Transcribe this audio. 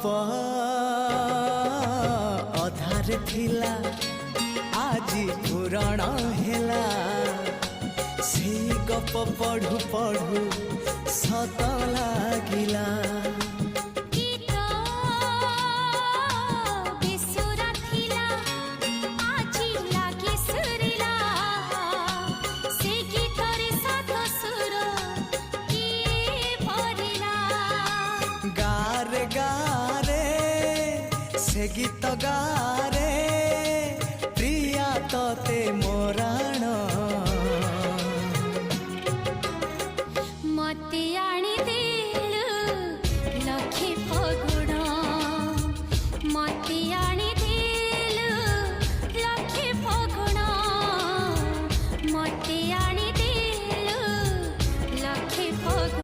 गप अधार थिला आजी पुराण हेला से गप पढ़ु पढ़ु सत लागिला गारे गारे से गीत गारे प्रिया तोते मोराण मते आनी दे